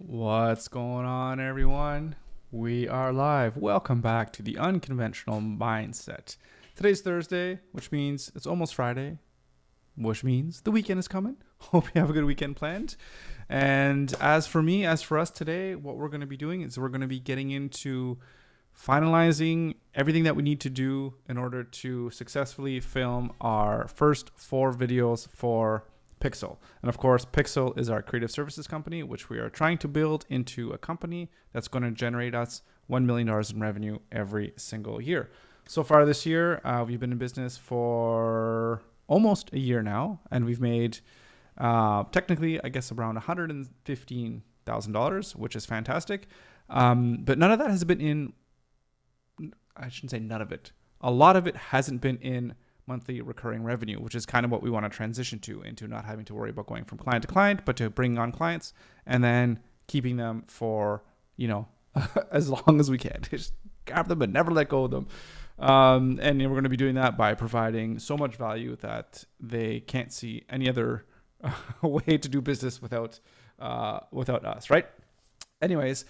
What's going on, everyone? We are live. Welcome back to the Unconventional Mindset. Today's Thursday, which means it's almost Friday, which means the weekend is coming. Hope you have a good weekend planned. And as for us today, what we're going to be doing is we're going to be getting into finalizing everything that we need to do in order to successfully film our first 4 videos for Piixel. And of course, Piixel is our creative services company, which we are trying to build into a company that's going to generate us $1 million in revenue every single year. So far this year, we've been in business for almost a year now, and we've made technically, I guess, around $115,000, which is fantastic. But none of that has been in, I shouldn't say none of it. A lot of it hasn't been in monthly recurring revenue, which is kind of what we want to transition to, into not having to worry about going from client to client, but to bringing on clients and then keeping them for, as long as we can. Just grab them and never let go of them. And we're going to be doing that by providing so much value that they can't see any other way to do business without us, right? Anyways,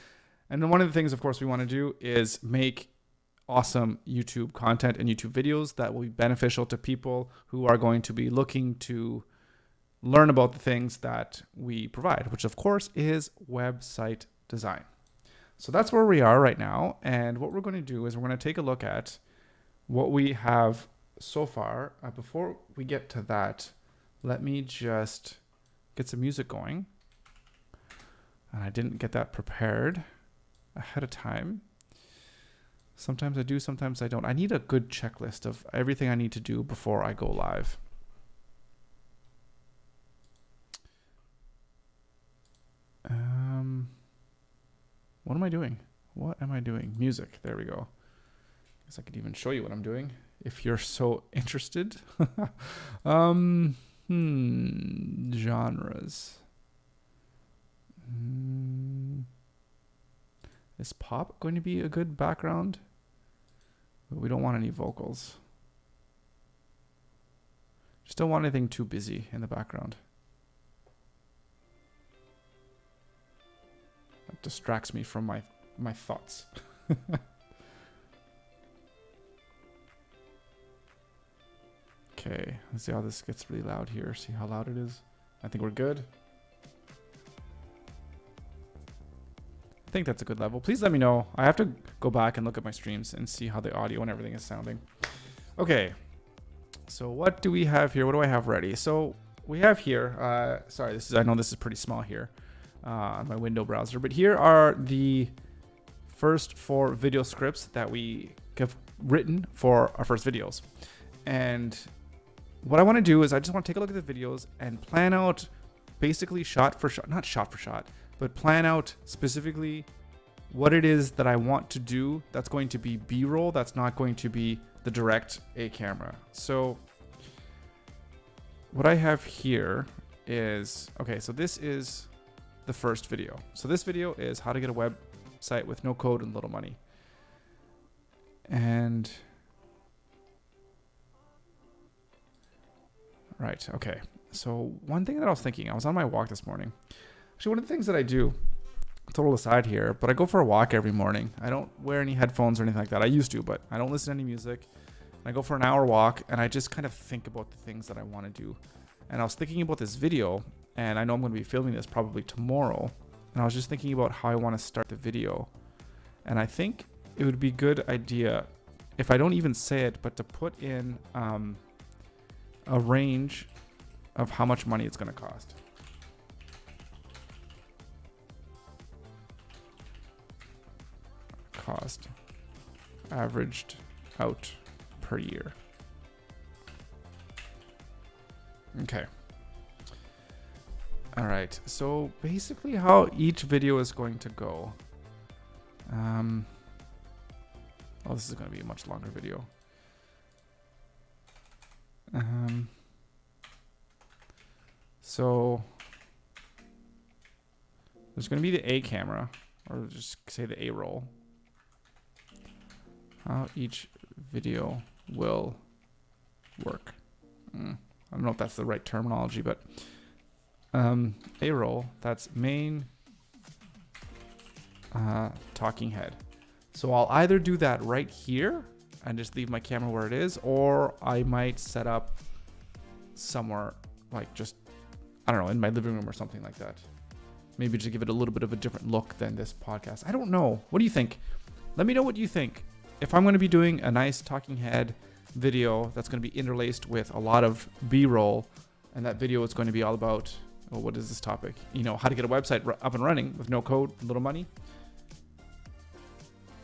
and then one of the things, of course, we want to do is make awesome YouTube content and YouTube videos that will be beneficial to people who are going to be looking to learn about the things that we provide, which of course is website design. So that's where we are right now. And what we're going to do is we're going to take a look at what we have so far. Before we get to that, let me just get some music going. And I didn't get that prepared ahead of time. Sometimes I do, sometimes I don't. I need a good checklist of everything I need to do before I go live. What am I doing? What am I doing? Music. There we go. I guess I could even show you what I'm doing if you're so interested. Genres. Is pop going to be a good background? We don't want any vocals. Just don't want anything too busy in the background. That distracts me from my thoughts. Okay, let's see how this gets really loud here. See how loud it is. I think we're good. I think that's a good level. Please let me know. I have to go back and look at my streams and see how the audio and everything is sounding. Okay. So what do we have here? What do I have ready? So we have here, sorry, I know this is pretty small here on my window browser, but here are the first 4 video scripts that we have written for our first videos. And what I want to do is I just want to take a look at the videos and plan out basically shot for shot, not shot for shot, but plan out specifically what it is that I want to do that's going to be B-roll, that's not going to be the direct A camera. So what I have here is, okay, so this is the first video. So this video is how to get a website with no code and little money. And right, okay. So one thing that I was thinking, I was on my walk this morning. Actually, one of the things that I do, total aside here, but I go for a walk every morning. I don't wear any headphones or anything like that. I used to, but I don't listen to any music. I go for an hour walk and I just kind of think about the things that I want to do. And I was thinking about this video, and I know I'm going to be filming this probably tomorrow. And I was just thinking about how I want to start the video. And I think it would be a good idea, if I don't even say it, but to put in a range of how much money it's going to cost. Cost averaged out per year. Okay. All right. So basically how each video is going to go. Oh, this is going to be a much longer video. So there's going to be the A camera, or just say the A roll. How each video will work. I don't know if that's the right terminology, but A roll, that's main talking head. So I'll either do that right here and just leave my camera where it is, or I might set up somewhere like just, I don't know, in my living room or something like that. Maybe to give it a little bit of a different look than this podcast. I don't know. What do you think? Let me know what you think. If I'm going to be doing a nice talking head video that's going to be interlaced with a lot of B-roll, and that video is going to be all about, well, what is this topic? You know, how to get a website up and running with no code, little money.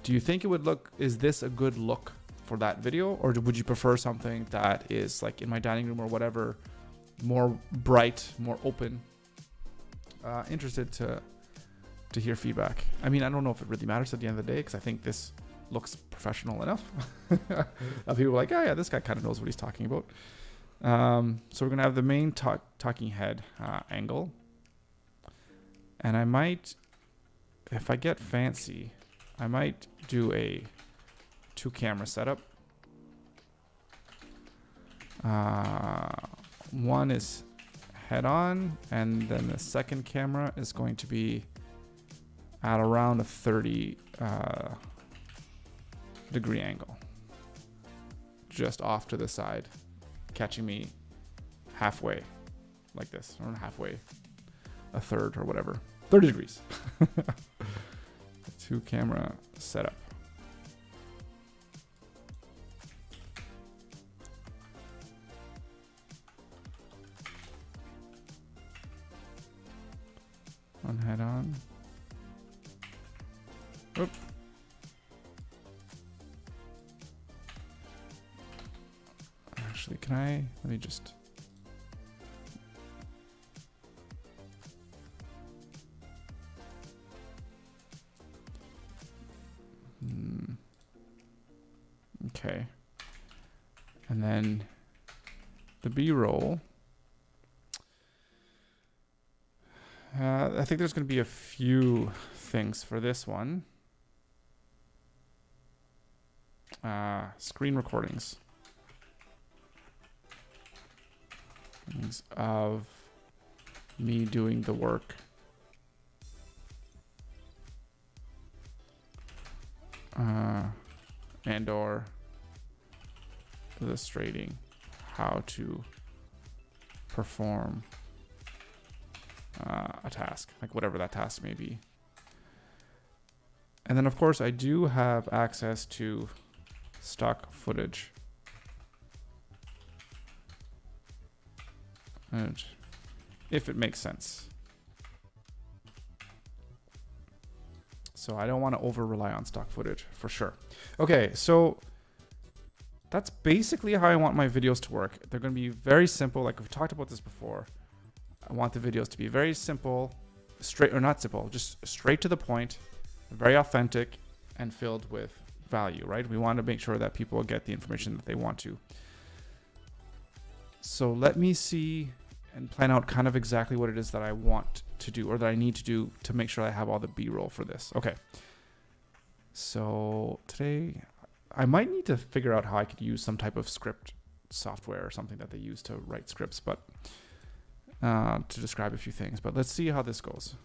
Do you think it would look, is this a good look for that video? Or would you prefer something that is like in my dining room or whatever, more bright, more open? Interested to hear feedback. I mean, I don't know if it really matters at the end of the day, because I think this looks professional enough. People are like, oh yeah, this guy kind of knows what he's talking about. So we're gonna have the main talking head angle, and I might, if I get fancy, I might do a 2-camera setup. One is head on, and then the second camera is going to be at around a 30 degree angle, just off to the side, catching me halfway like this, or halfway, a third or whatever, 30 degrees. 2-camera setup. One head on. Oop. Actually, can I, let me just, okay. And then the B-roll. I think there's going to be a few things for this one. Screen recordings of me doing the work. And or illustrating how to perform a task, like whatever that task may be. And then of course I do have access to stock footage, and if it makes sense. So I don't want to over rely on stock footage for sure. Okay, so that's basically how I want my videos to work. They're going to be very simple. Like we've talked about this before. I want the videos to be very simple, straight, or not simple, just straight to the point, very authentic, and filled with value, right? We want to make sure that people get the information that they want to. So let me see and plan out kind of exactly what it is that I want to do, or that I need to do to make sure I have all the B-roll for this. Okay. So today I might need to figure out how I could use some type of script software or something that they use to write scripts, but to describe a few things. But let's see how this goes.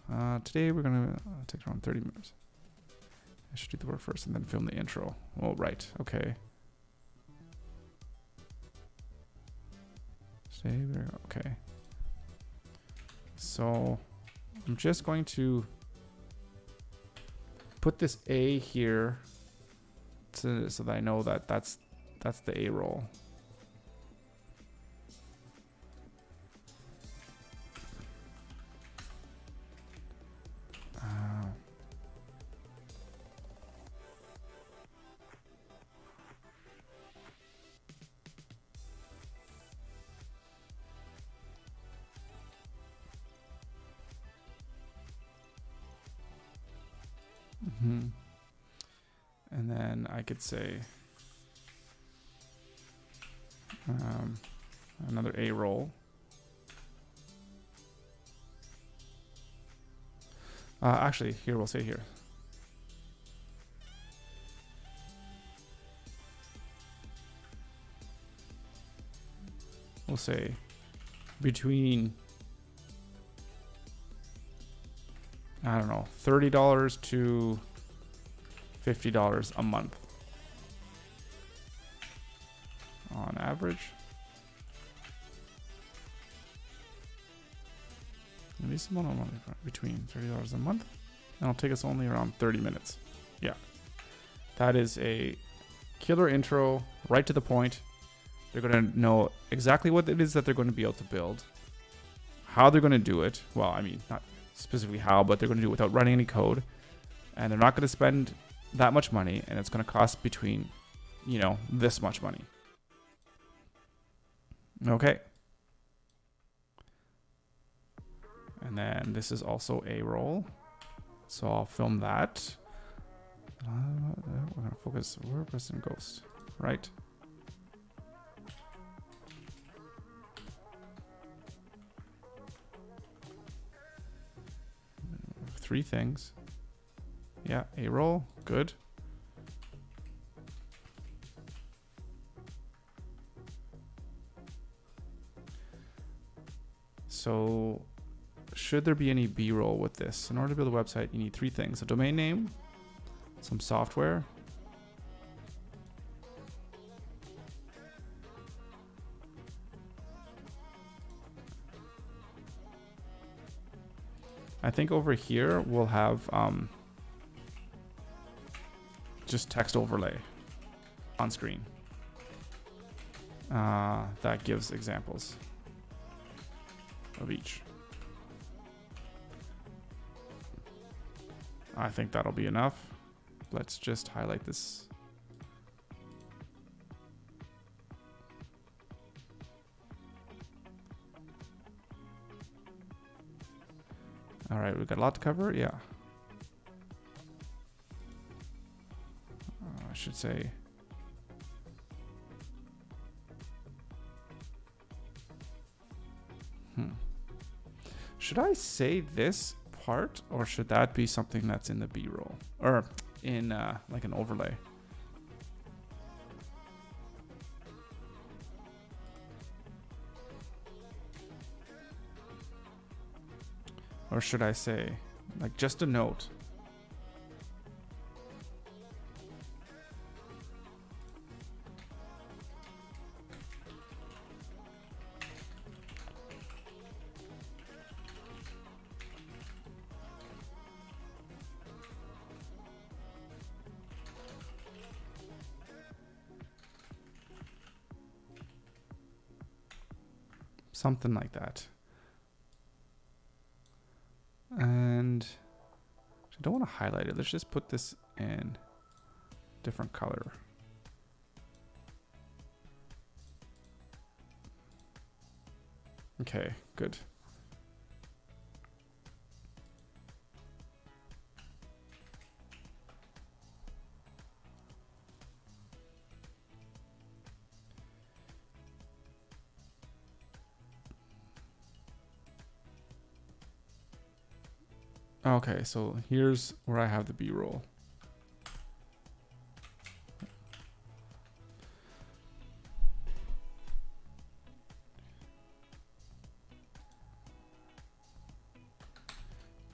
Today we're going to take around 30 minutes. I should do the work first and then film the intro. Oh, right. Okay. Okay. So I'm just going to put this A here so that I know that that's the A roll. And then I could say another A roll. Actually, here we'll say here. We'll say between I don't know, $30 to $50 a month on average. At least between $30 a month. And it'll take us only around 30 minutes. Yeah. That is a killer intro, right to the point. They're going to know exactly what it is that they're going to be able to build, how they're going to do it. Well, I mean, not specifically how, but they're going to do it without running any code. And they're not going to spend that much money, and it's going to cost between, you know, this much money. Okay. And then this is also a roll. So I'll film that. We're going to focus WordPress and Ghost, right? Three things. Yeah, a roll, good. So should there be any B-roll with this? In order to build a website, you need three things: a domain name, some software, I think over here we'll have just text overlay on screen. That gives examples of each. I think that'll be enough. Let's just highlight this. All right, we've got a lot to cover. Yeah. I should say. Should I say this part, or should that be something that's in the B-roll or in like an overlay? Or should I say, like, just a note? Something like that. And I don't want to highlight it. Let's just put this in different color. Okay, good. Okay, so here's where I have the B-roll.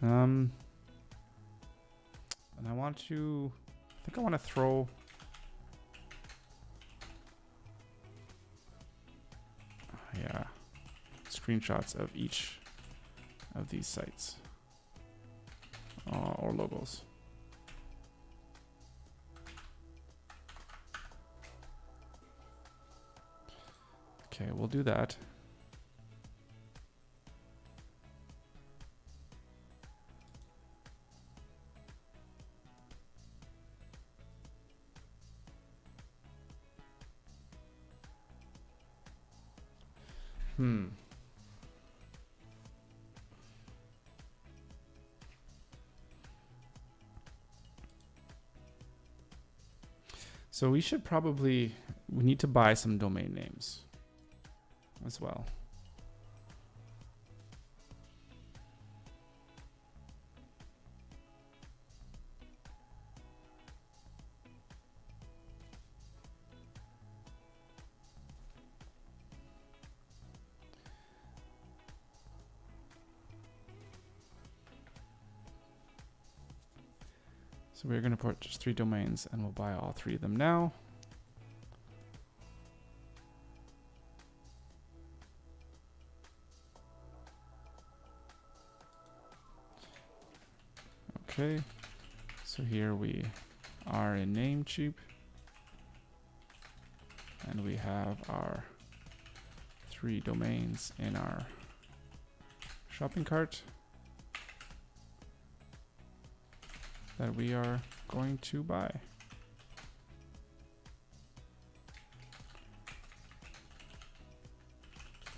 And I want to, I think I want to throw screenshots of each of these sites. Or logos. Okay, we'll do that. So we should probably, we need to buy some domain names as well. So we're going to put just 3 domains and we'll buy all 3 of them now. Okay, so here we are in Namecheap, and we have our 3 domains in our shopping cart that we are going to buy.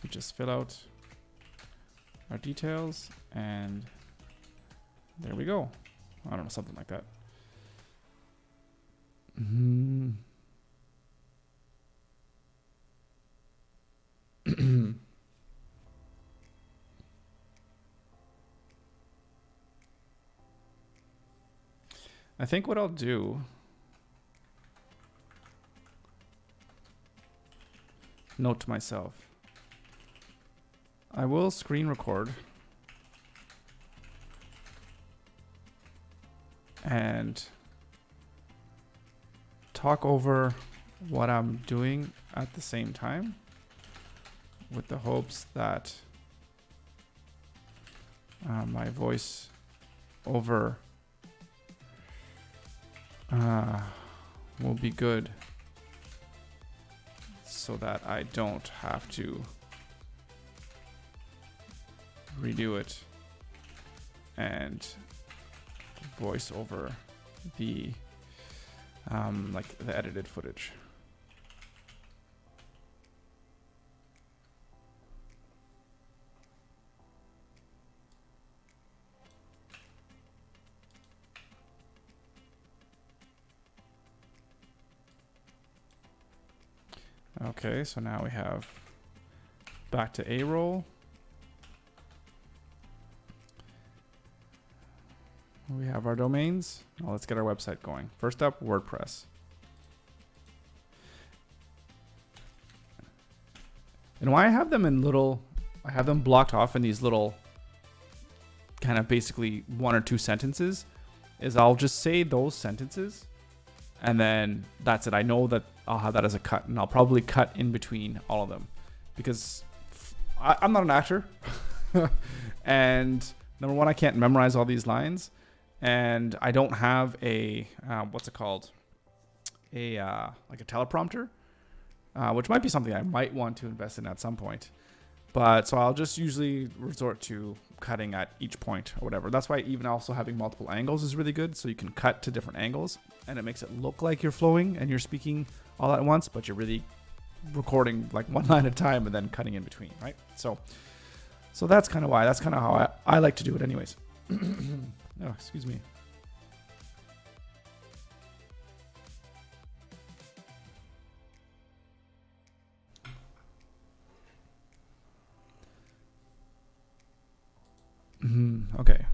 We just fill out our details and there we go. I don't know, something like that. I think what I'll do, note to myself, I will screen record and talk over what I'm doing at the same time, with the hopes that my voice over will be good, so that I don't have to redo it and voice over the like the edited footage. Okay, so now we have back to A roll. We have our domains. Now let's get our website going. First up, WordPress. And why I have them in little, I have them blocked off in these little kind of basically 1 or 2 sentences, is I'll just say those sentences and then that's it. I know that I'll have that as a cut, and I'll probably cut in between all of them because I'm not an actor. And number one, I can't memorize all these lines, and I don't have a what's it called, a like a teleprompter, which might be something I might want to invest in at some point. But so I'll just usually resort to cutting at each point or whatever. That's why even also having multiple angles is really good, so you can cut to different angles and it makes it look like you're flowing and you're speaking all at once, but you're really recording like one line at a time and then cutting in between, right? So that's kind of why. That's kind of how I like to do it anyways. Oh, excuse me. Okay.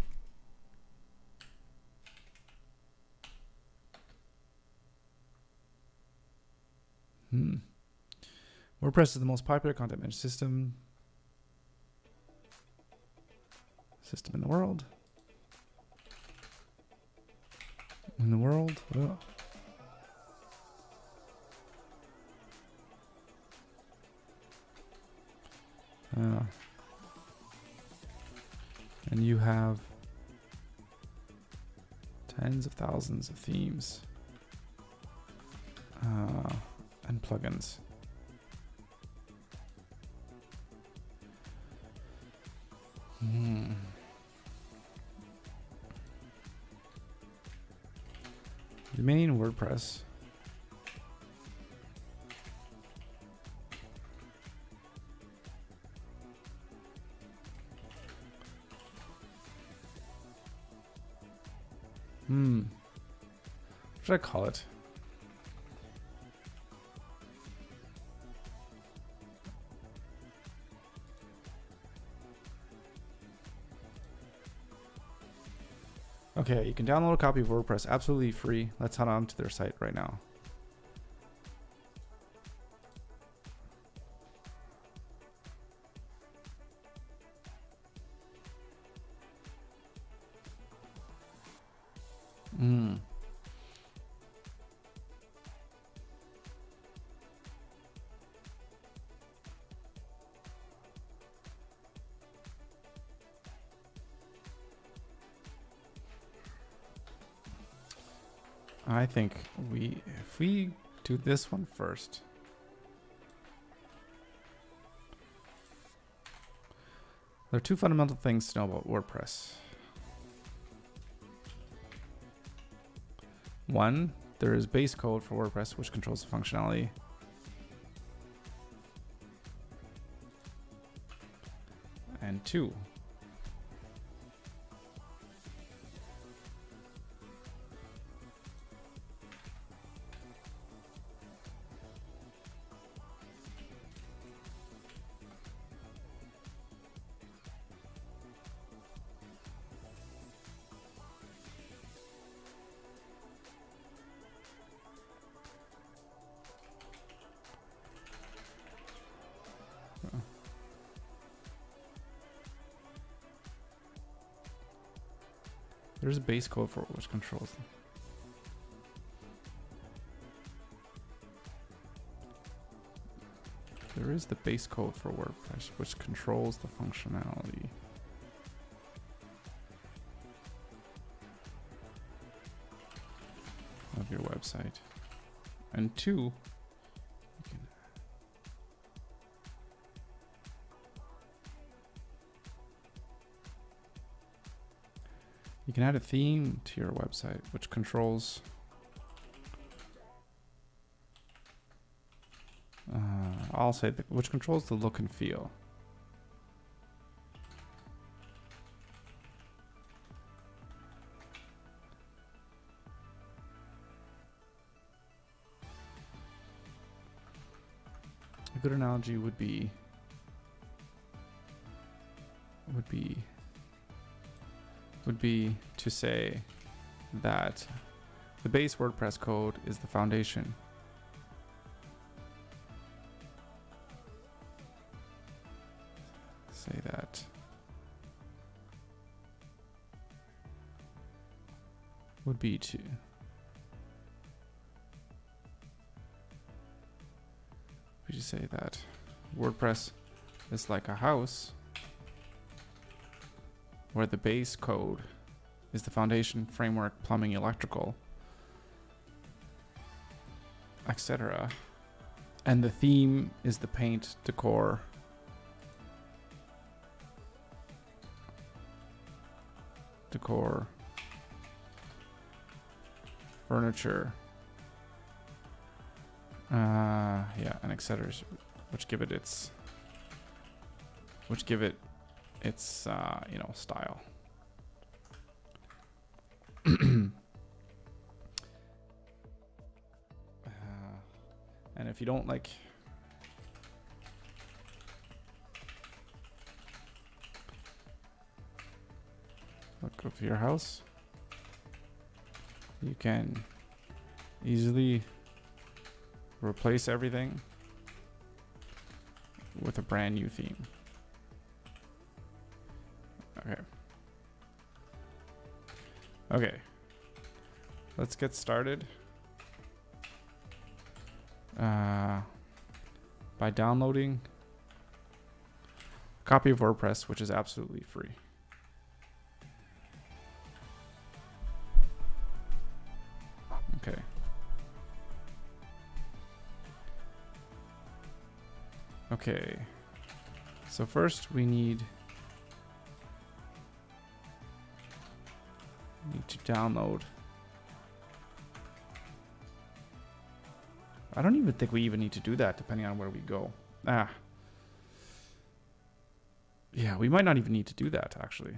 WordPress is the most popular content management system in the world. Oh. And you have tens of thousands of themes and plugins. Domain WordPress. What should I call it? Okay, you can download a copy of WordPress absolutely free. Let's head on to their site right now. I think if we do this one first. There are two fundamental things to know about WordPress. One, there is base code for WordPress, which controls the functionality. And two, there's a base code for which controls them. There is the base code for WordPress, which controls the functionality. Of your website. And two, you can add a theme to your website, which controls I'll say which controls the look and feel. A good analogy would be to say that the base WordPress code is the foundation. Say that would be to we just say that WordPress is like a house where the base code is the foundation, framework, plumbing, electrical, etc. And the theme is the paint, decor, furniture, yeah, and etc. Which give it its you know, style. And if you don't like look of your house, you can easily replace everything with a brand new theme. Okay, let's get started by downloading a copy of WordPress, which is absolutely free. Okay. Okay. So first we need to download. I don't even think we even need to do that depending on where we go. Yeah, we might not even need to do that actually.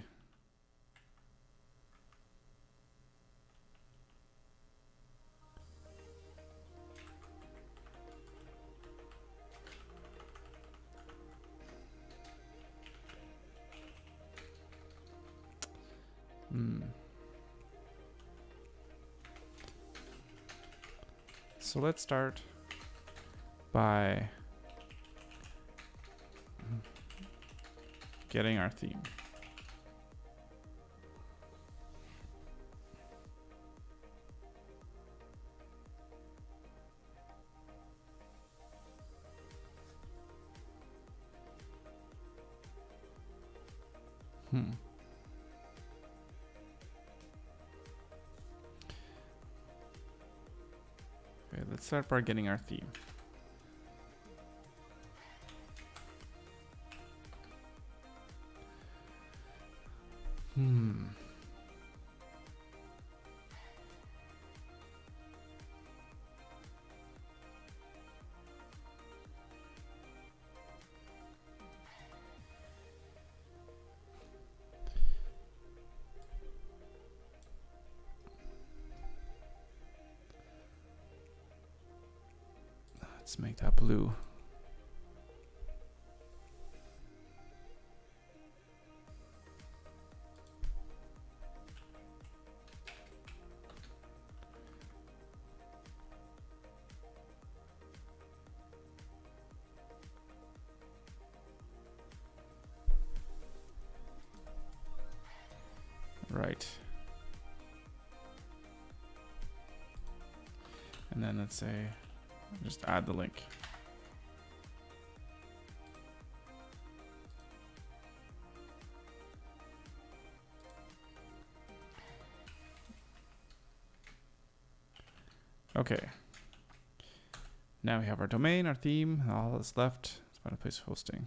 So let's start by getting our theme. let's start by getting our theme. Let's make that blue. Right. And then let's say, just add the link. Okay. Now we have our domain, our theme, all that's left is find a place for hosting.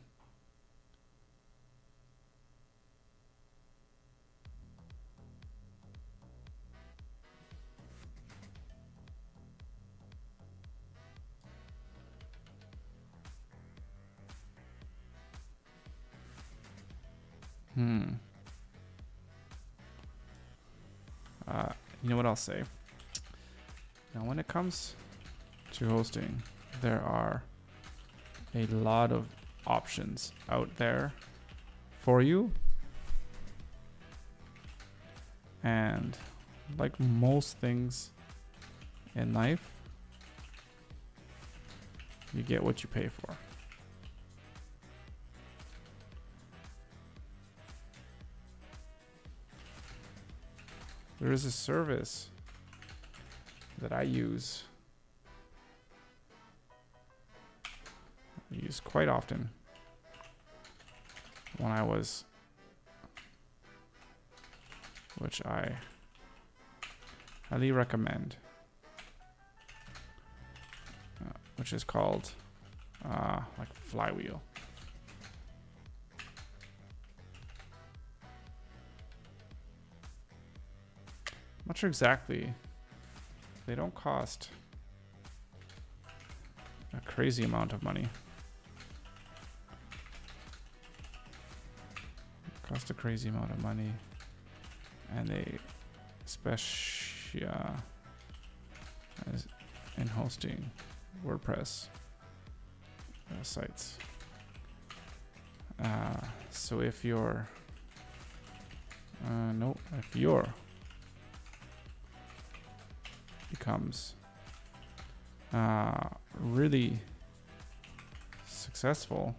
You know what I'll say? Now, when it comes to hosting, there are a lot of options out there for you. And like most things in life, you get what you pay for. There is a service that I use quite often when I was, which I highly recommend, which is called like Flywheel. I'm not sure exactly. They don't cost a crazy amount of money. Cost a crazy amount of money, and they especially in hosting WordPress sites. So if you're if you're becomes really successful,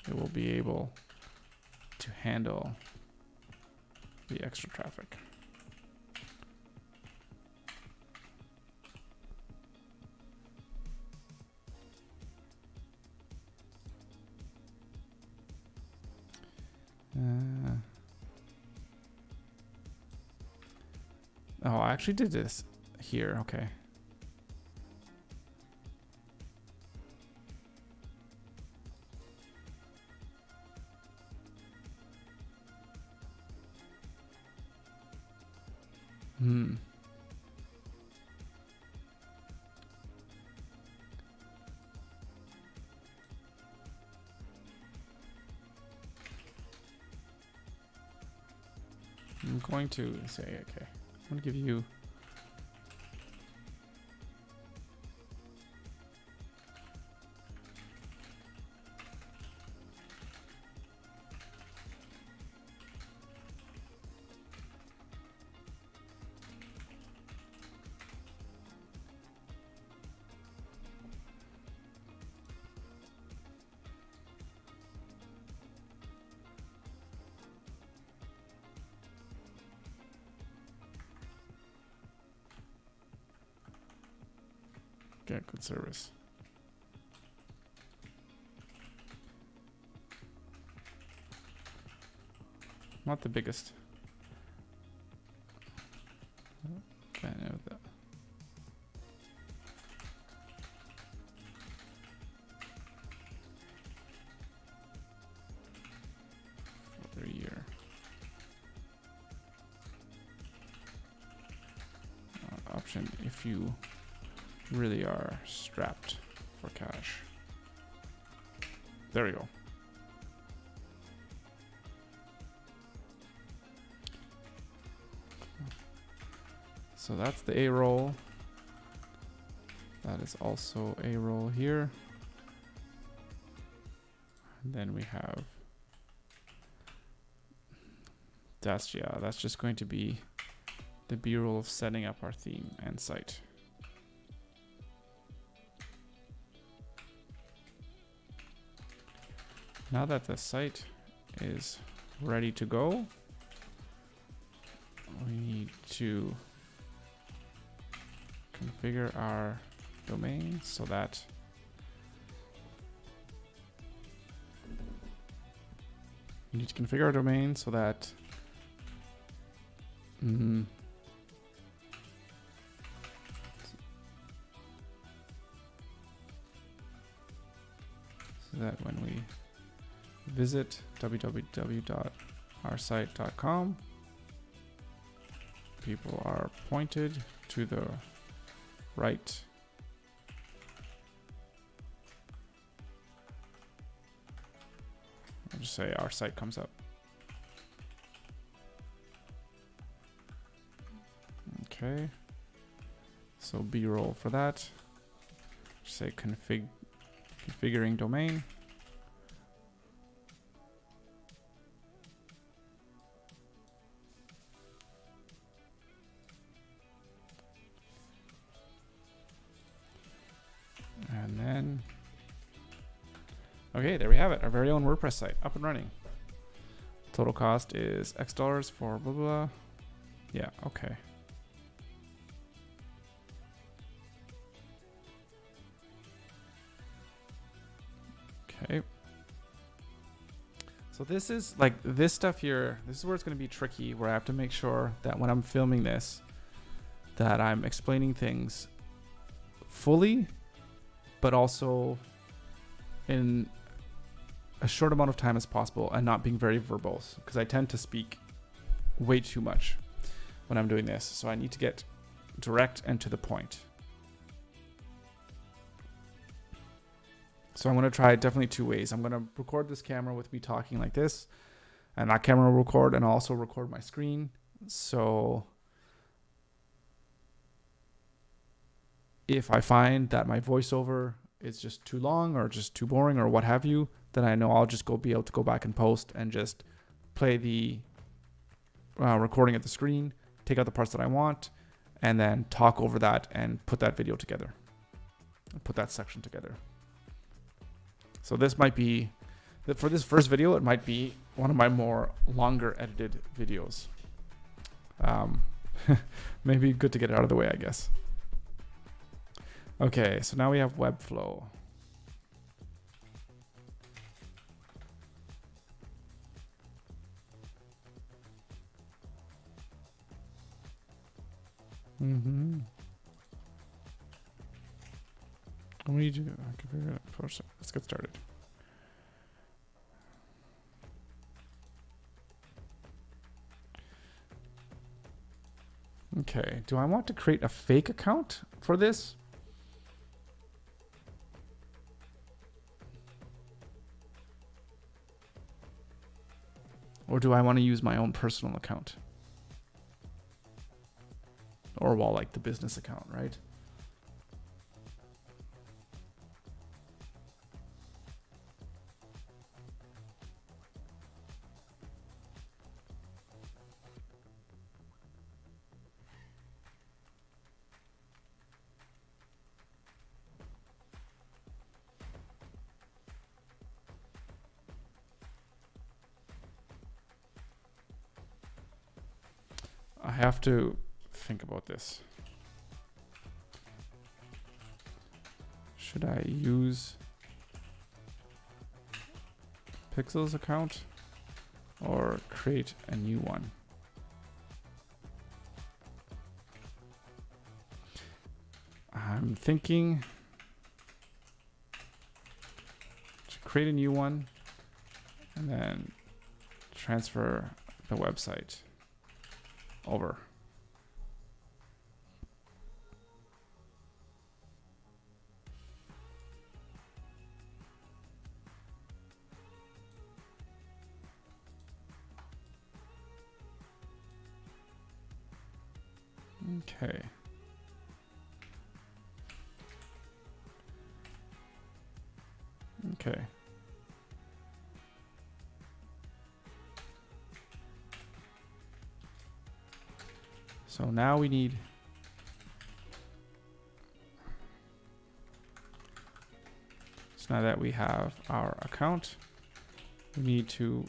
it will be able to handle the extra traffic. Oh, I actually did this here. Okay. I'm going to say, okay, I'm going to give you get good service. Not the biggest. fan of that. For a year. Option if you really are strapped for cash. There we go. So that's the A roll. That is also A roll here. And then we have that's just going to be the B-roll of setting up our theme and site. Now that the site is ready to go, we need to configure our domain so that so that when we visit www.oursite.com, people are pointed to the right. I'll just say our site comes up. Okay. So B-roll for that. Just say configuring domain. And then, okay, there we have it. Our very own WordPress site up and running. Total cost is X dollars for blah, blah. Yeah, okay. Okay. So this is like this stuff here. This is where it's going to be tricky, where I have to make sure that when I'm filming this, that I'm explaining things fully, but also in a short amount of time as possible and not being very verbose, because I tend to speak way too much when I'm doing this. So I need to get direct and to the point. So I'm going to try it definitely two ways. I'm going to record this camera with me talking like this, and that camera will record, and I'll also record my screen. So if I find that my voiceover is just too long or just too boring or what have you, then I know I'll just be able to go back and post and just play the recording at the screen, take out the parts that I want, and then talk over that and put that video together, put that section together. So this might be, for this first video, it might be one of my more longer edited videos. Maybe good to get it out of the way, I guess. Okay, so now we have Webflow. What do you do? Let's get started. Okay, do I want to create a fake account for this? Or do I want to use my own personal account? Or well, like the business account, right? I have to think about this. Should I use Piixel's account or create a new one? I'm thinking to create a new one and then transfer the website over. Okay. Okay. So now we need now that we have our account, we need to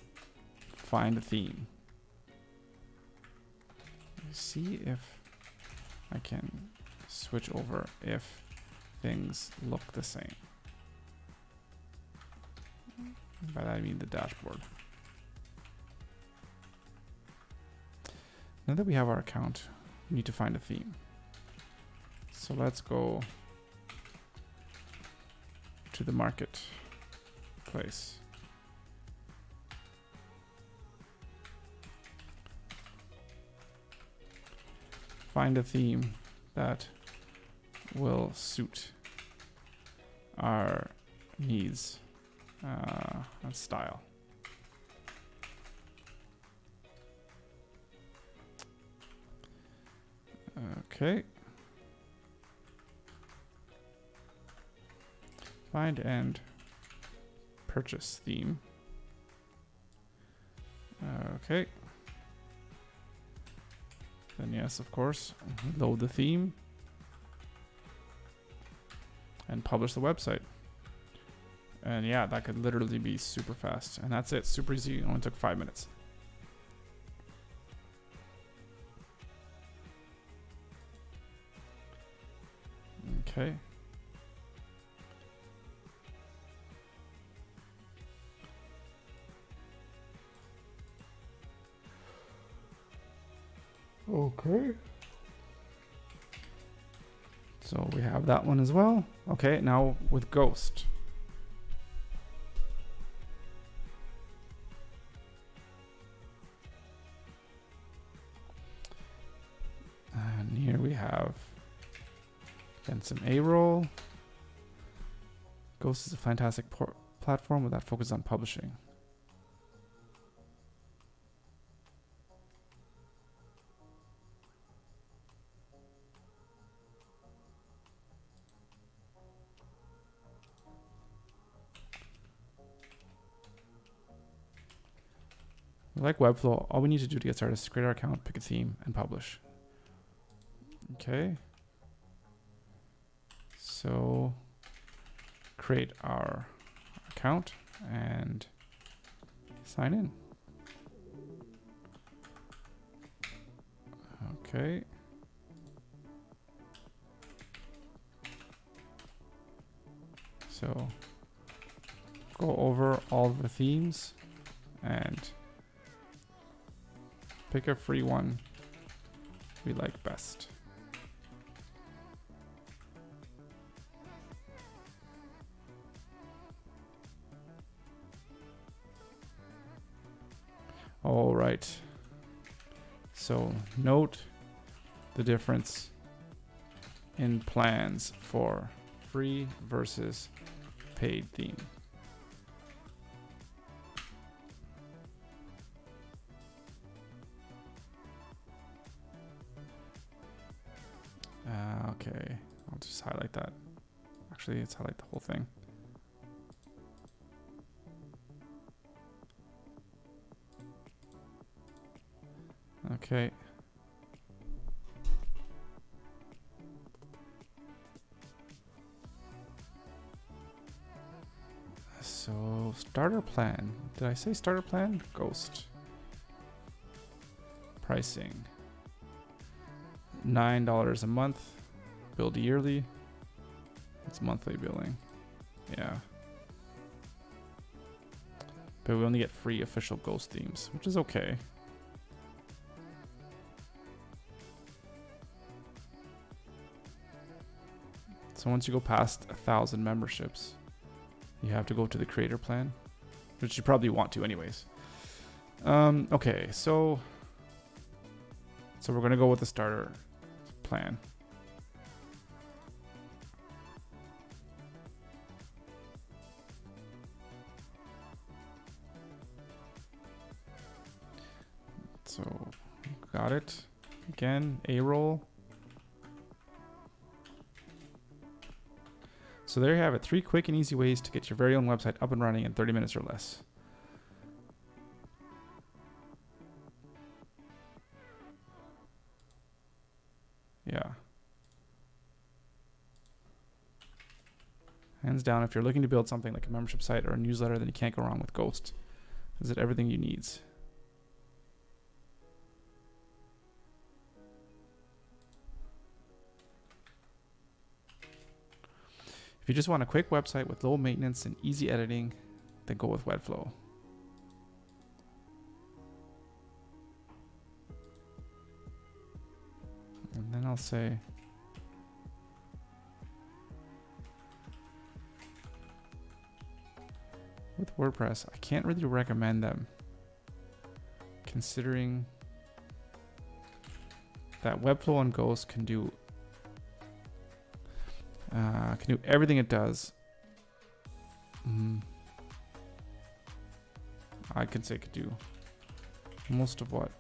find a theme. See if I can switch over if things look the same. By that I mean the dashboard. Now that we have our account, we need to find a theme. So let's go to the marketplace. Find a theme that will suit our needs and style. Okay. Find and purchase theme. Okay. Then yes, of course, load the theme and publish the website. And yeah, that could literally be super fast. And that's it, super easy, it only took 5 minutes. Okay. Okay. So we have that one as well. Okay, now with Ghost. And here we have then some A-roll. Ghost is a fantastic platform with that focus on publishing. Like Webflow, all we need to do to get started is create our account, pick a theme, and publish. Okay. So create our account and sign in. Okay. So go over all the themes and pick a free one we like best. All right. So note the difference in plans for free versus paid theme. Okay, I'll just highlight that. Actually, let's highlight the whole thing. Okay. So, starter plan. Did I say starter plan? Ghost. Pricing. $9 a month. Billed yearly. It's monthly billing. Yeah. But we only get free official Ghost themes, which is okay. So once you go past 1,000 memberships, you have to go to the creator plan, which you probably want to anyways. Okay, so we're gonna go with the starter plan. So got it. Again, A roll. So there you have it. 3 quick and easy ways to get your very own website up and running in 30 minutes or less. Yeah. Hands down, if you're looking to build something like a membership site or a newsletter, then you can't go wrong with Ghost. Is it everything you need? If you just want a quick website with low maintenance and easy editing, then go with Webflow. And then I'll say, with WordPress, I can't really recommend them, considering that Webflow and Ghost can do everything it does. I could say could do most of what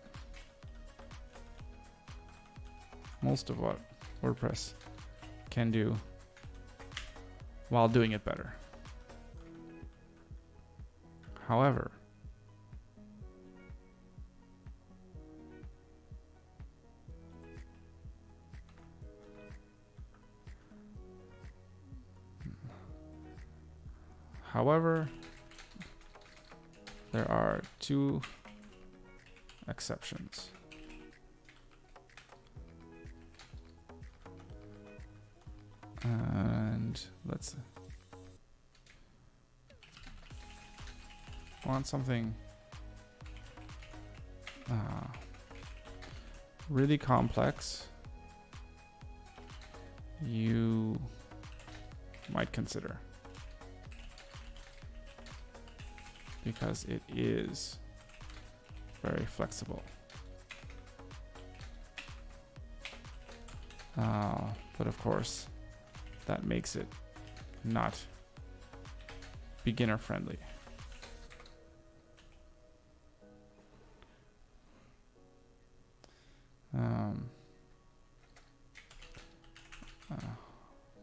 WordPress can do while doing it better. However, there are 2 exceptions. And let's want something really complex, you might consider, because it is very flexible. But of course, that makes it not beginner friendly.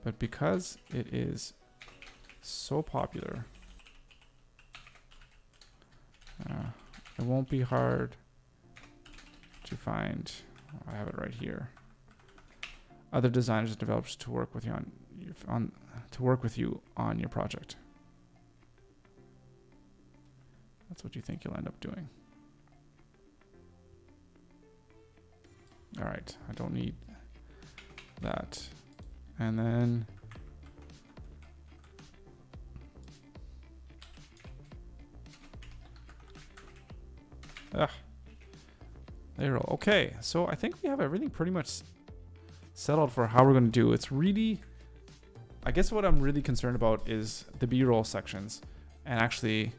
But because it is so popular, it won't be hard to find, I have it right here, other designers and developers to work with you on your project. That's what you think you'll end up doing. All right, I don't need that. And then there you go. Okay, so I think we have everything pretty much settled for how we're going to do. It's really, I guess what I'm really concerned about is the B-roll sections and actually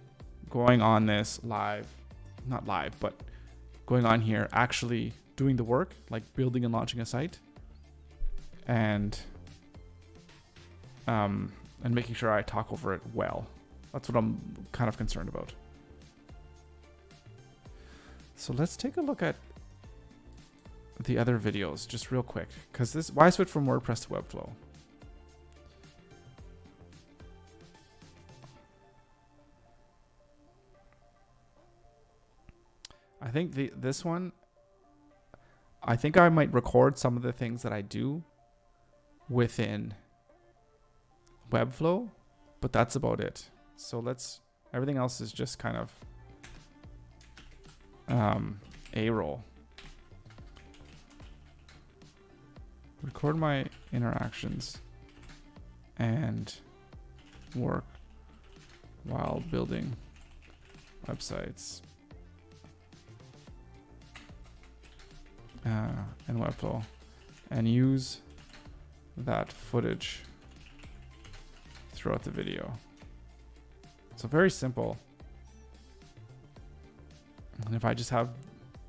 going on this live, not live, but going on here, actually doing the work, like building and launching a site, and making sure I talk over it well. That's what I'm kind of concerned about. So let's take a look at the other videos just real quick, because this, why switch from WordPress to Webflow? I think this one, I think I might record some of the things that I do within Webflow, but that's about it. So everything else is just kind of A-roll. Record my interactions and work while building websites and Webflow, and use that footage throughout the video. So very simple. And if I just have,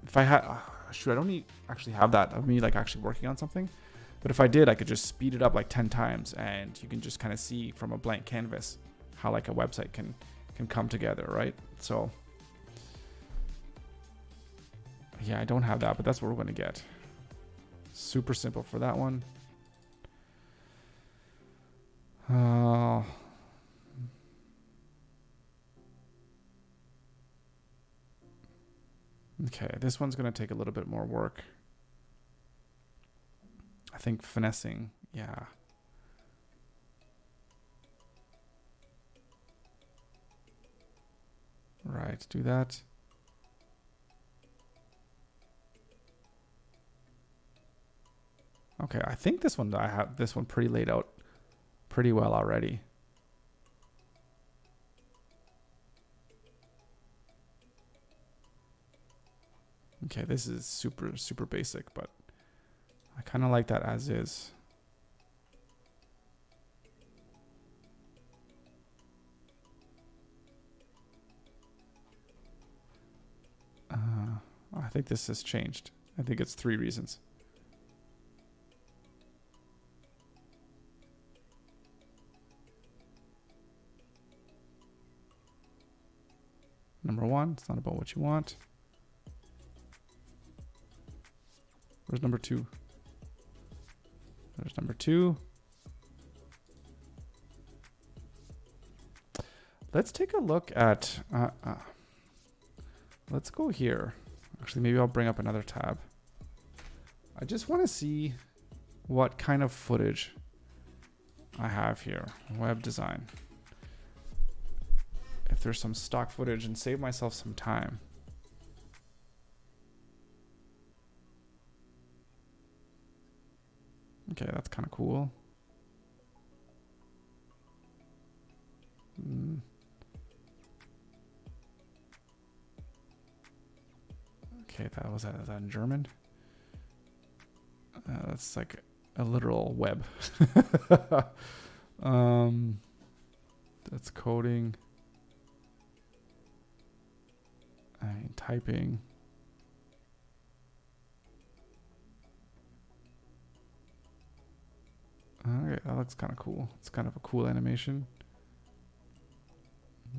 if I had, shoot, I don't actually have that of me like actually working on something. But if I did, I could just speed it up like 10 times, and you can just kind of see from a blank canvas how like a website can come together, right? So yeah, I don't have that, but that's what we're going to get. Super simple for that one. Okay, this one's going to take a little bit more work. I think finessing, yeah. Right, do that. Okay, I think this one, I have this one pretty laid out pretty well already. Okay, this is super basic, but I kind of like that as is. I think this has changed. I think it's 3 reasons. Number 1, it's not about what you want. Where's number 2? There's number 2. Let's take a look at, let's go here. Actually, maybe I'll bring up another tab. I just want to see what kind of footage I have here. Web design. If there's some stock footage, and save myself some time. Okay, that's kind of cool. Okay, is that in German? That's like a literal web. That's coding. Typing. Okay, that looks kind of cool. It's kind of a cool animation.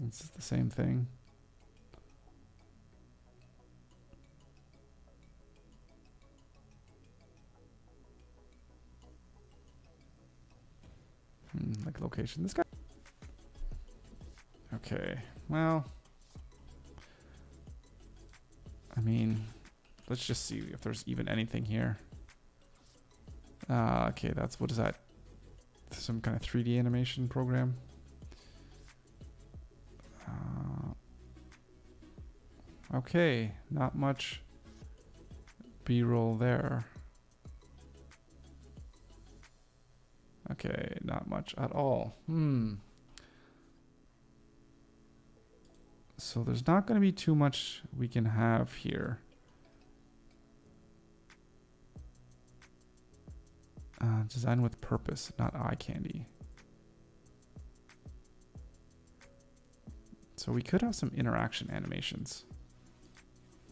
It's the same thing. Like location. This guy. Okay. Well, I mean, let's just see if there's even anything here. Okay, that's, what is that? Some kind of 3D animation program. Okay, not much B-roll there. Okay, not much at all. So there's not going to be too much we can have here. Design with purpose, not eye candy. So we could have some interaction animations,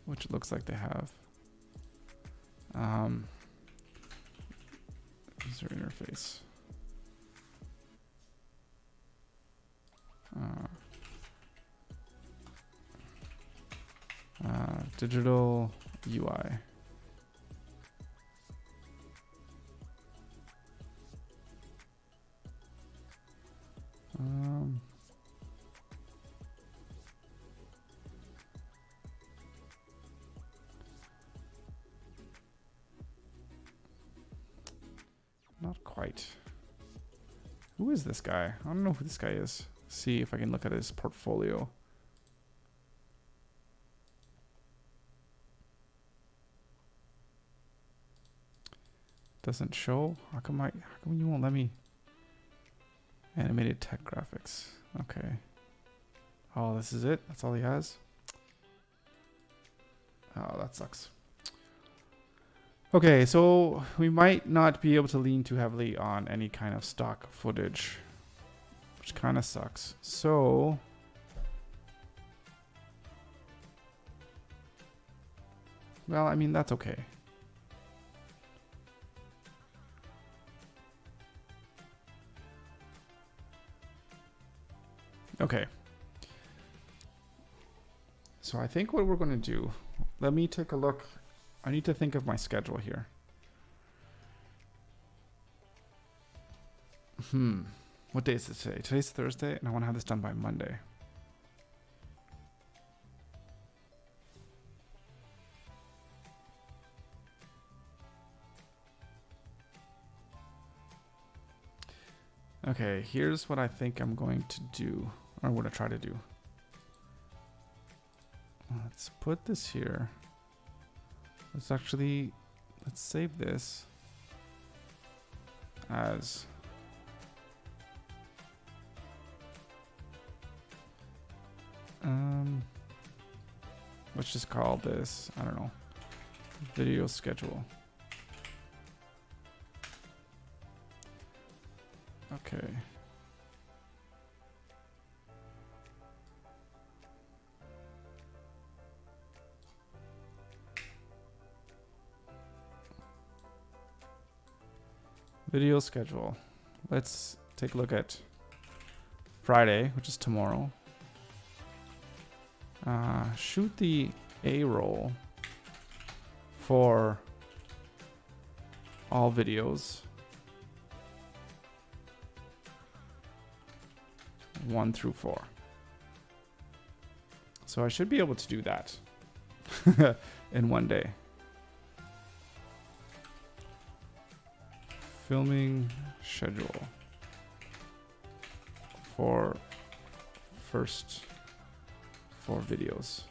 which it looks like they have. User interface. Digital UI. Not quite. Who is this guy? I don't know who this guy is. See if I can look at his portfolio. Doesn't show? How come you won't let me? Animated tech graphics. Okay. Oh, this is it? That's all he has? Oh, that sucks. Okay, so we might not be able to lean too heavily on any kind of stock footage. which kind of sucks. So well, I mean, that's okay. Okay. So I think what we're going to do, let me take a look. I need to think of my schedule here. What day is it today? Today's Thursday, and I want to have this done by Monday. Okay, here's what I think I'm going to do, or what I try to do. Let's put this here. Let's save this as let's just call this, I don't know, video schedule. Okay. Video schedule. Let's take a look at Friday, which is tomorrow. Shoot the A roll for all videos 1 through 4. So I should be able to do that in one day. Filming schedule for first 4 videos.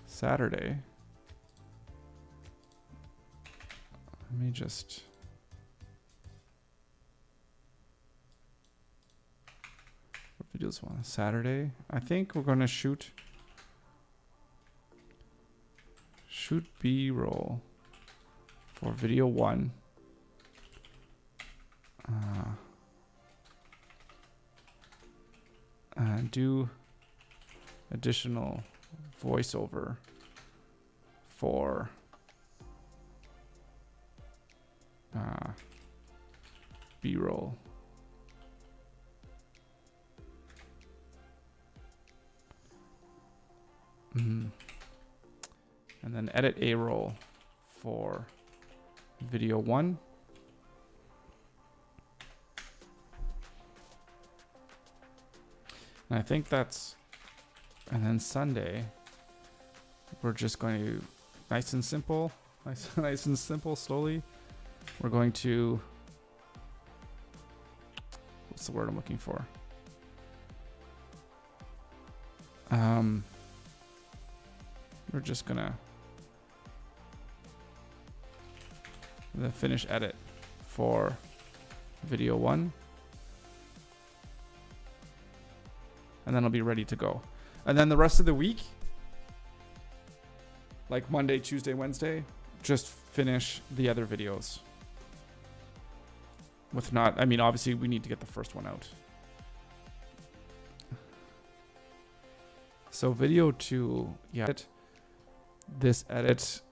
Saturday. Let me just what videos want Saturday. I think we're going to shoot B-roll for video 1. And do additional voiceover for B-roll. And then edit A-roll for video 1. And I think that's, and then Sunday, we're just going to, nice and simple, slowly. We're going to, what's the word I'm looking for? We're just gonna the finish edit for video 1. And then it'll be ready to go. And then the rest of the week, like Monday, Tuesday, Wednesday, just finish the other videos. With not, I mean, obviously we need to get the first one out. So video 2, yeah, this edit,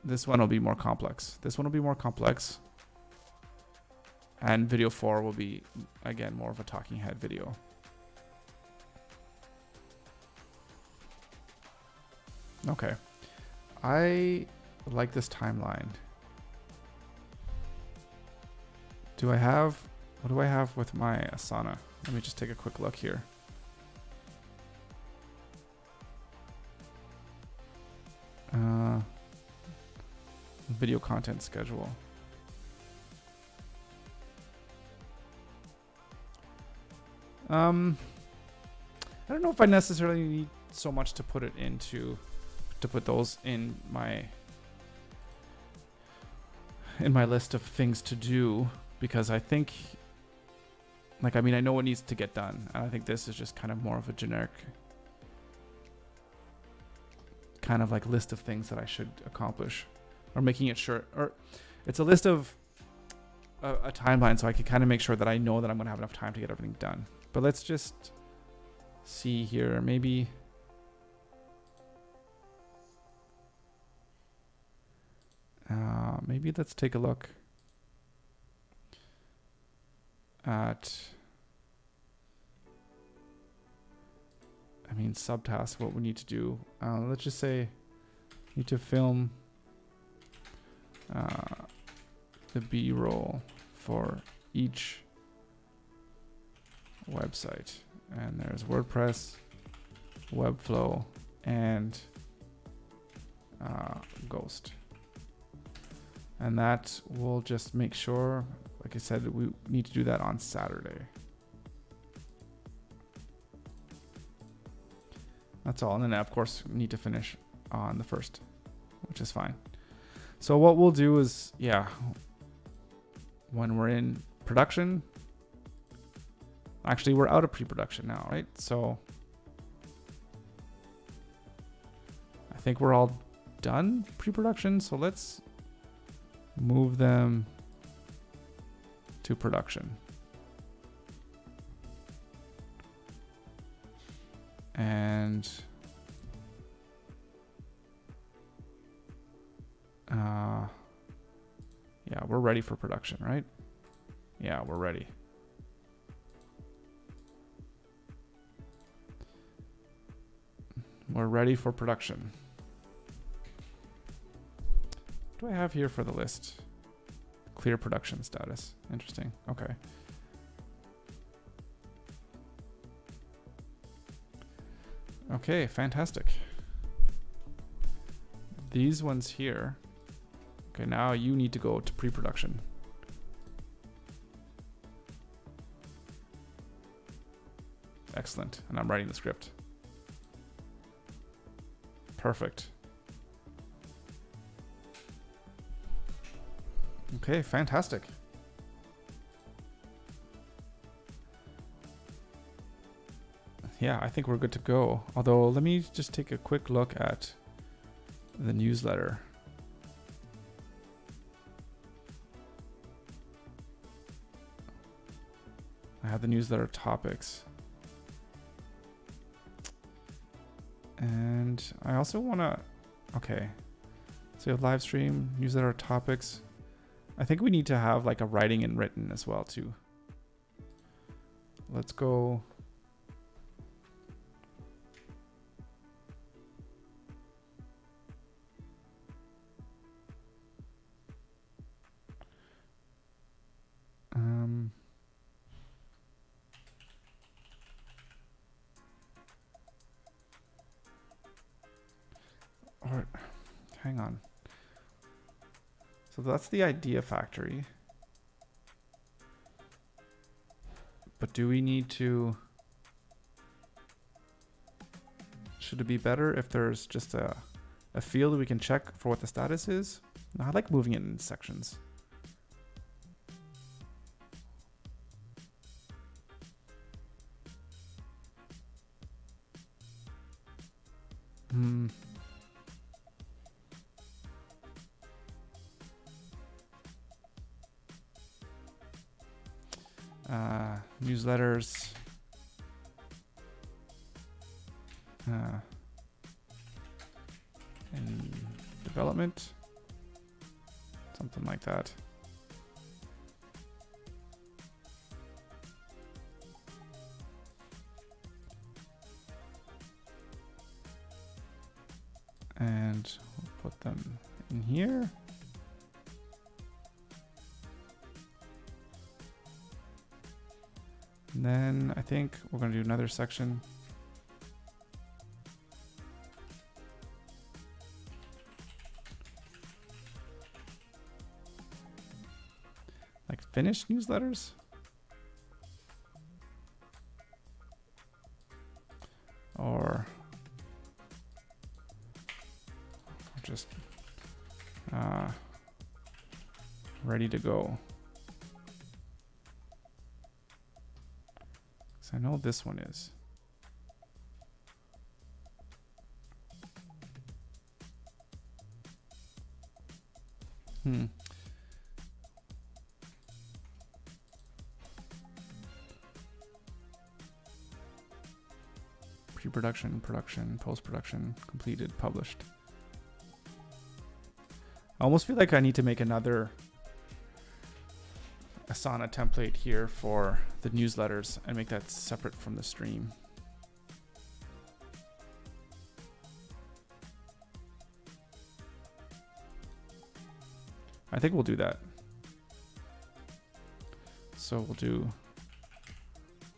this one will be more complex. This one will be more complex. And video 4 will be, again, more of a talking head video. Okay. I like this timeline. What do I have with my Asana? Let me just take a quick look here. Video content schedule. I don't know if I necessarily need so much to put it into, to put those in my list of things to do, because I think, like, I mean, I know what needs to get done, and I think this is just kind of more of a generic kind of like list of things that I should accomplish. or making it sure, or it's a list of a timeline, so I can kind of make sure that I know that I'm going to have enough time to get everything done. But let's just see here. Maybe let's take a look at, subtasks, what we need to do. Let's just say need to film the B-roll for each website. And there's WordPress, Webflow, and Ghost. And that will just make sure, like I said, we need to do that on Saturday. That's all. And then, of course, we need to finish on the 1st, which is fine. So what we'll do is, when we're in production, actually, we're out of pre-production now, right? So I think we're all done pre-production. So let's move them to production. And we're ready for production, right? Yeah, we're ready. We're ready for production. What do I have here for the list? Clear production status. Interesting. Okay. Okay, fantastic. These ones here. Okay, now you need to go to pre-production. Excellent. And I'm writing the script. Perfect. Okay, fantastic. Yeah, I think we're good to go. Although, let me just take a quick look at the newsletter. I have the newsletter topics. And I also want to, okay. So you have live stream, newsletter topics. I think we need to have like a writing and written as well too. Let's go. Or hang on. So that's the idea factory. But do we need to, should it be better if there's just a field that we can check for what the status is? No, I like moving it in sections. Newsletters. In development. Something like that. And we'll put them in here. And then I think we're going to do another section. Like finished newsletters? Or just ready to go. I know this one is. Pre-production, production, post-production, completed, published. I almost feel like I need to make another Asana template here for the newsletters and make that separate from the stream. I think we'll do that. So we'll do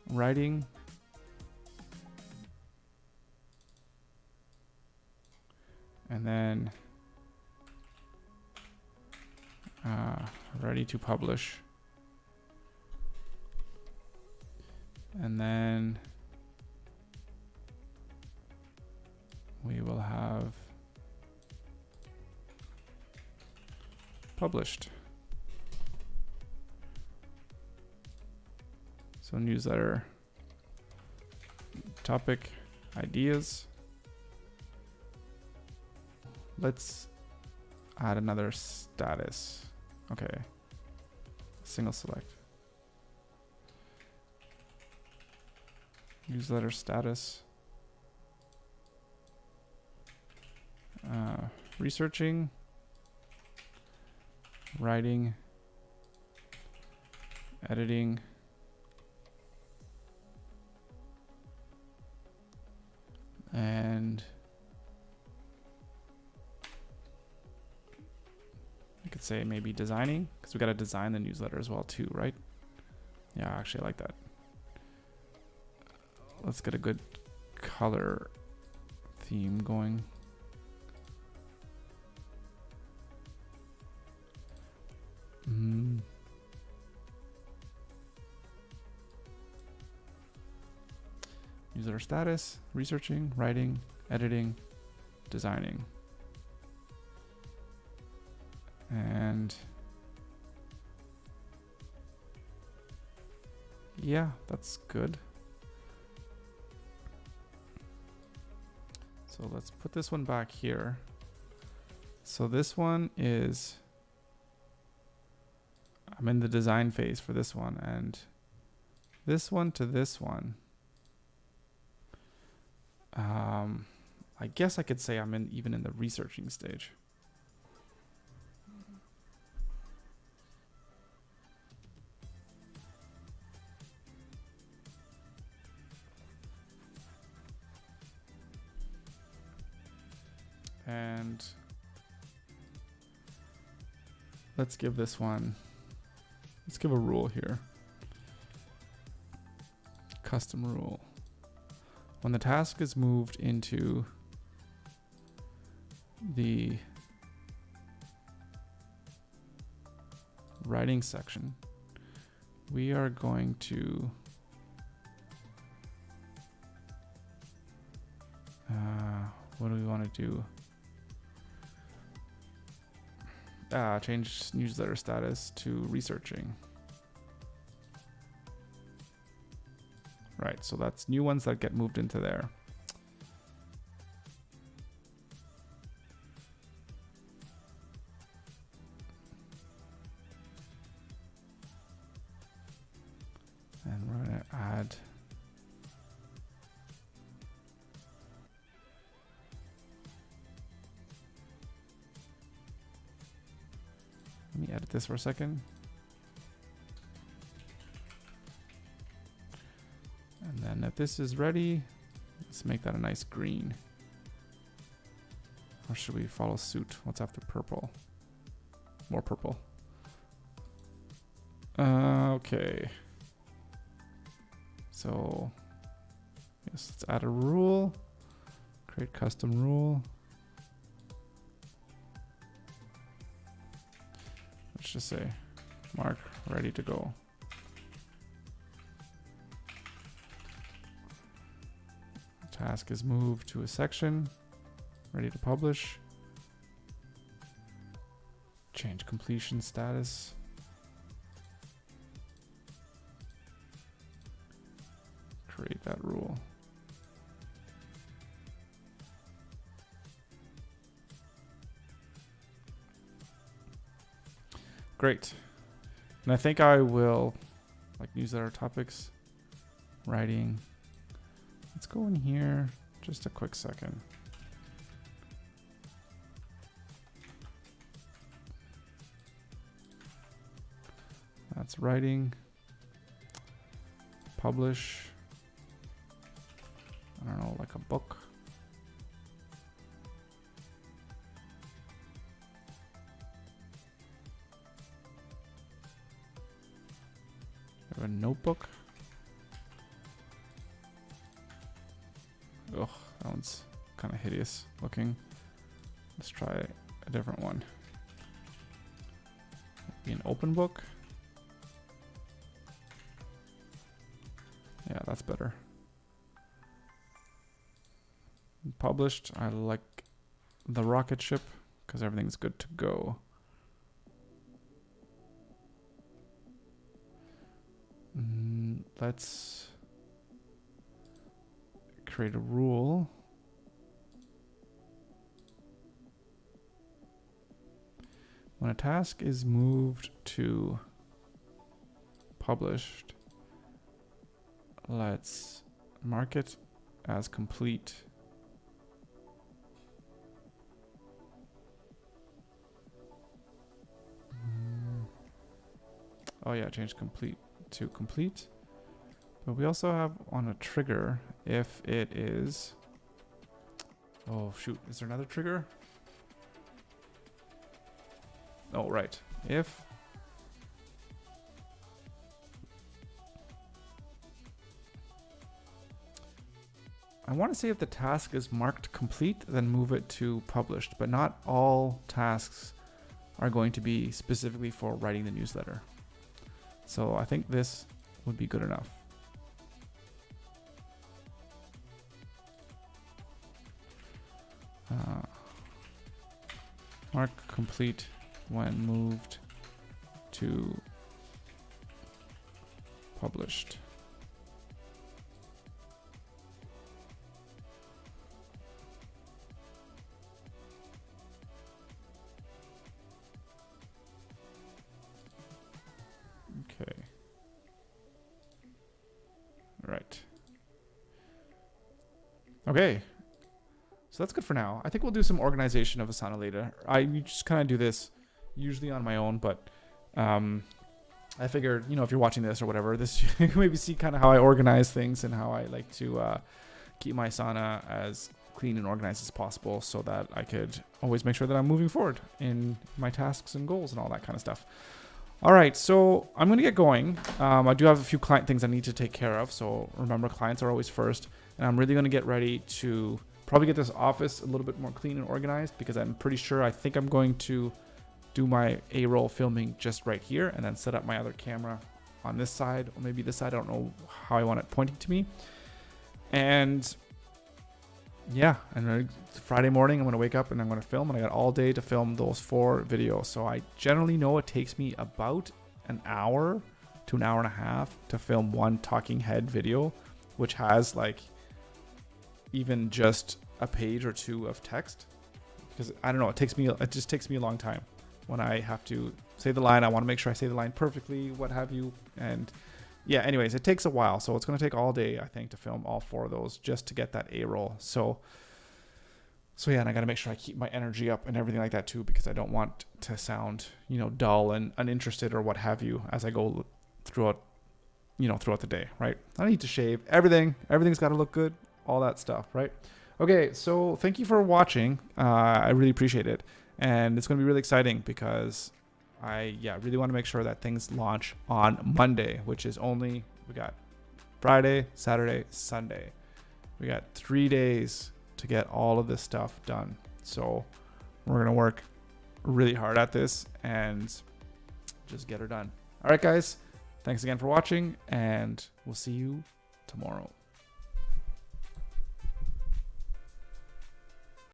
writing, and then ready to publish, and then we will have published. So newsletter topic ideas. Let's add another status. Okay. Single select. Newsletter status. Researching. Writing. Editing. And I could say maybe designing, because we got to design the newsletter as well too, right? Yeah, actually I like that. Let's get a good color theme going. Newsletter status, researching, writing, editing, designing. And yeah, that's good. So let's put this one back here. So this one is, I'm in the design phase for this one, and this one to this one. I guess I could say I'm even in the researching stage. And let's give this one, let's give a rule here. Custom rule. When the task is moved into the writing section, we are going to what do we want to do? Change newsletter status to researching. Right, so that's new ones that get moved into there. And we're going to add let me edit this for a second. And then if this is ready, let's make that a nice green. Or should we follow suit? What's after purple? More purple. Okay. So, yes, let's add a rule. Create custom rule. Let's just say, mark, ready to go. Task is moved to a section, ready to publish. Change completion status. Create that rule. Great. And I think I will, like, newsletter topics, writing. Let's go in here just a quick second. That's writing. Publish. I don't know, like a book. I have a notebook. Ugh, that one's kind of hideous looking. Let's try a different one. Maybe an open book. Yeah, that's better. Published. I like the rocket ship because everything's good to go. Let's create a rule. When a task is moved to published, let's mark it as complete. Oh yeah, change complete to complete. But we also have on a trigger if it is... Oh shoot, is there another trigger? Oh right, if... I want to say if the task is marked complete, then move it to published, but not all tasks are going to be specifically for writing the newsletter. So I think this would be good enough. Mark complete when moved to published. Okay. Right. Okay. So that's good for now. I think we'll do some organization of Asana later. I just kind of do this usually on my own, but I figured, you know, if you're watching this or whatever, this you can maybe see kind of how I organize things and how I like to keep my Asana as clean and organized as possible so that I could always make sure that I'm moving forward in my tasks and goals and all that kind of stuff. All right, so I'm going to get going. I do have a few client things I need to take care of. So remember, clients are always first. And I'm really going to get ready to probably get this office a little bit more clean and organized because I'm pretty sure I think I'm going to do my A-roll filming just right here and then set up my other camera on this side or maybe this side. I don't know how I want it pointing to me. And yeah, and Friday morning I'm going to wake up and I'm going to film, and I got all day to film those 4 videos. So I generally know it takes me about an hour to an hour and a half to film one talking head video, which has like even just a page or 2 of text, because I don't know, it just takes me a long time when I have to say the line. I want to make sure I say the line perfectly, what have you. And yeah, anyways, it takes a while. So it's going to take all day, I think, to film all 4 of those just to get that A-roll. So yeah, and I got to make sure I keep my energy up and everything like that too, because I don't want to sound, you know, dull and uninterested or what have you as I go throughout the day, right? I need to shave everything's got to look good, all that stuff, right? Okay, so thank you for watching. I really appreciate it. And it's going to be really exciting because I really want to make sure that things launch on Monday, which is we got Friday, Saturday, Sunday. We got 3 days to get all of this stuff done. So we're going to work really hard at this and just get her done. All right, guys, thanks again for watching, and we'll see you tomorrow.